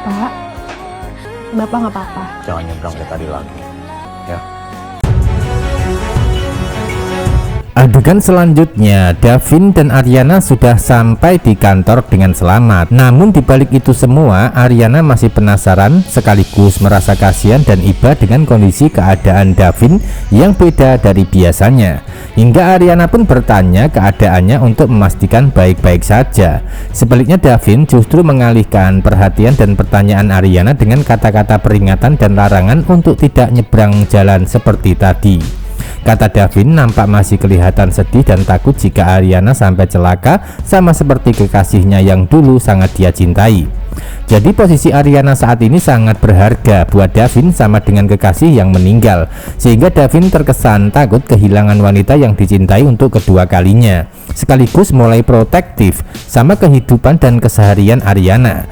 Pak, Bapak nggak apa-apa. Jangan nyebrang kayak tadi lagi, ya. Adegan selanjutnya, Davin dan Ariana sudah sampai di kantor dengan selamat. Namun dibalik itu semua, Ariana masih penasaran sekaligus merasa kasihan dan iba dengan kondisi keadaan Davin yang beda dari biasanya. Hingga Ariana pun bertanya keadaannya untuk memastikan baik-baik saja. Sebaliknya Davin justru mengalihkan perhatian dan pertanyaan Ariana dengan kata-kata peringatan dan larangan untuk tidak nyebrang jalan seperti tadi. Kata Davin nampak masih kelihatan sedih dan takut jika Ariana sampai celaka, sama seperti kekasihnya yang dulu sangat dia cintai. Jadi posisi Ariana saat ini sangat berharga buat Davin sama dengan kekasih yang meninggal, sehingga Davin terkesan takut kehilangan wanita yang dicintai untuk kedua kalinya, sekaligus mulai protektif sama kehidupan dan keseharian Ariana.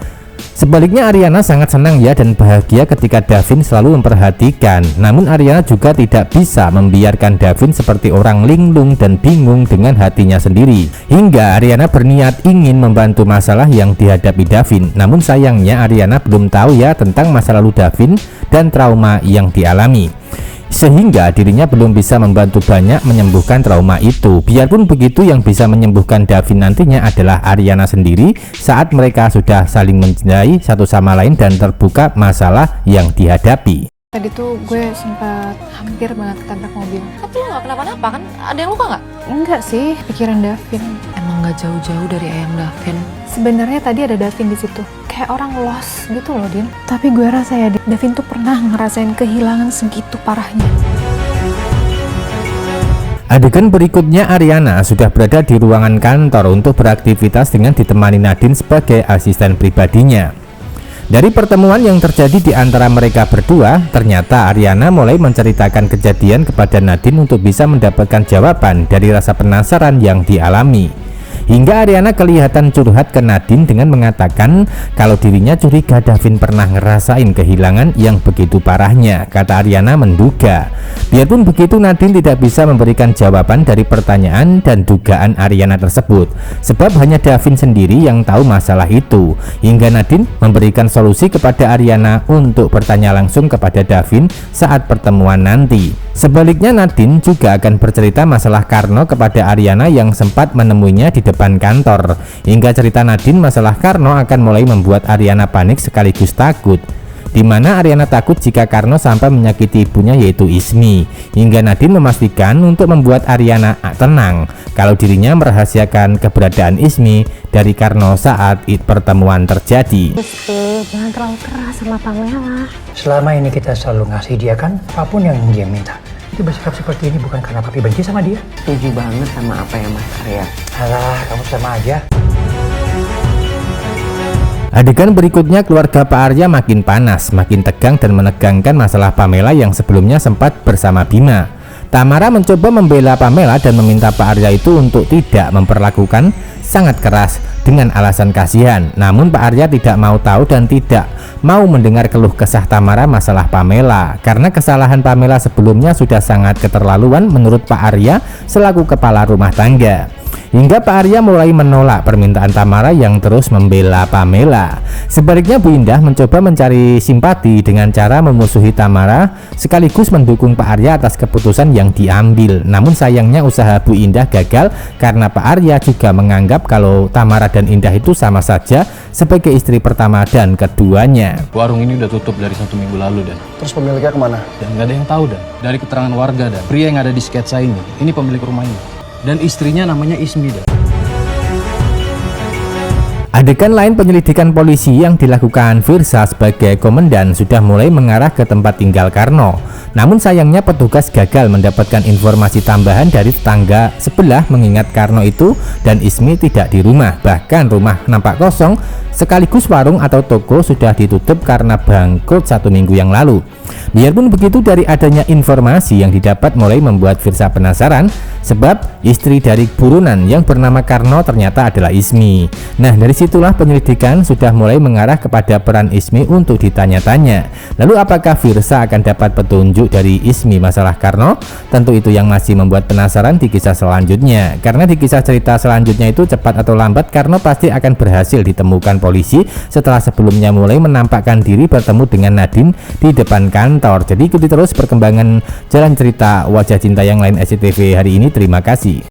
Sebaliknya Ariana sangat senang ya dan bahagia ketika Davin selalu memperhatikan. Namun Ariana juga tidak bisa membiarkan Davin seperti orang linglung dan bingung dengan hatinya sendiri. Hingga Ariana berniat ingin membantu masalah yang dihadapi Davin. Namun sayangnya Ariana belum tahu ya tentang masa lalu Davin dan trauma yang dialami, sehingga dirinya belum bisa membantu banyak menyembuhkan trauma itu. Biarpun begitu, yang bisa menyembuhkan Davin nantinya adalah Ariana sendiri saat mereka sudah saling mencintai satu sama lain dan terbuka masalah yang dihadapi. Tadi tuh gue sempat hampir banget ketabrak mobil. Tapi lo gak kenapa-napa kan? Ada yang luka gak? Enggak sih, pikiran Davin. Emang gak jauh-jauh dari ayam Davin. Sebenarnya tadi ada Davin di situ, kayak orang lost gitu loh, Din. Tapi gue rasa ya, Davin tuh pernah ngerasain kehilangan segitu parahnya. Adegan berikutnya, Ariana sudah berada di ruangan kantor untuk beraktivitas dengan ditemani Nadine sebagai asisten pribadinya. Dari pertemuan yang terjadi di antara mereka berdua, ternyata Ariana mulai menceritakan kejadian kepada Nadine untuk bisa mendapatkan jawaban dari rasa penasaran yang dialami. Hingga Ariana kelihatan curhat ke Nadine dengan mengatakan kalau dirinya curiga Davin pernah ngerasain kehilangan yang begitu parahnya. Kata Ariana menduga. Biarpun begitu, Nadine tidak bisa memberikan jawaban dari pertanyaan dan dugaan Ariana tersebut, sebab hanya Davin sendiri yang tahu masalah itu. Hingga Nadine memberikan solusi kepada Ariana untuk bertanya langsung kepada Davin saat pertemuan nanti. Sebaliknya Nadine juga akan bercerita masalah Karno kepada Ariana yang sempat menemuinya di depan kantor. Hingga cerita Nadine masalah Karno akan mulai membuat Ariana panik sekaligus takut, dimana Ariana takut jika Karno sampai menyakiti ibunya yaitu Ismi. Hingga Nadine memastikan untuk membuat Ariana tenang kalau dirinya merahasiakan keberadaan Ismi dari Karno saat pertemuan terjadi. Jangan terlalu keras sama Pamela. Selama ini kita selalu ngasih dia kan apapun yang dia minta. Dia bersikap seperti ini bukan karena papi benci sama dia. Setuju banget sama apa yang Mas Arya. Alah, kamu sama aja. Adegan berikutnya, keluarga Pak Arya makin panas, makin tegang dan menegangkan masalah Pamela yang sebelumnya sempat bersama Bima. Tamara mencoba membela Pamela dan meminta Pak Arya itu untuk tidak memperlakukan sangat keras dengan alasan kasihan. Namun Pak Arya tidak mau tahu dan tidak mau mendengar keluh kesah Tamara masalah Pamela, karena kesalahan Pamela sebelumnya sudah sangat keterlaluan menurut Pak Arya selaku kepala rumah tangga. Hingga Pak Arya mulai menolak permintaan Tamara yang terus membela Pamela. Sebaliknya Bu Indah mencoba mencari simpati dengan cara memusuhi Tamara sekaligus mendukung Pak Arya atas keputusan yang diambil. Namun sayangnya usaha Bu Indah gagal karena Pak Arya juga menganggap kalau Tamara dan Indah itu sama saja sebagai istri pertama dan keduanya. Warung ini udah tutup dari 1 minggu lalu, Dan. Terus pemiliknya kemana? Dan nggak ada yang tahu, Dan. Dari keterangan warga, Dan, pria yang ada di sketsa ini pemilik rumah ini. Dan istrinya namanya Ismi, Dan. Adegan lain, penyelidikan polisi yang dilakukan Firsa sebagai komandan sudah mulai mengarah ke tempat tinggal Karno. Namun sayangnya petugas gagal mendapatkan informasi tambahan dari tetangga sebelah mengingat Karno itu dan Ismi tidak di rumah. Bahkan rumah nampak kosong sekaligus warung atau toko sudah ditutup karena bangkrut 1 minggu yang lalu. Biarpun begitu, dari adanya informasi yang didapat mulai membuat Firsa penasaran sebab istri dari buronan yang bernama Karno ternyata adalah Ismi. Nah, dari disitulah penyelidikan sudah mulai mengarah kepada peran Ismi untuk ditanya-tanya. Lalu apakah Firsa akan dapat petunjuk dari Ismi masalah Karno? Tentu itu yang masih membuat penasaran di kisah selanjutnya. Karena di kisah cerita selanjutnya itu cepat atau lambat Karno pasti akan berhasil ditemukan polisi setelah sebelumnya mulai menampakkan diri bertemu dengan Nadine di depan kantor. Jadi ikuti terus perkembangan jalan cerita Wajah Cinta yang lain SCTV hari ini. Terima kasih.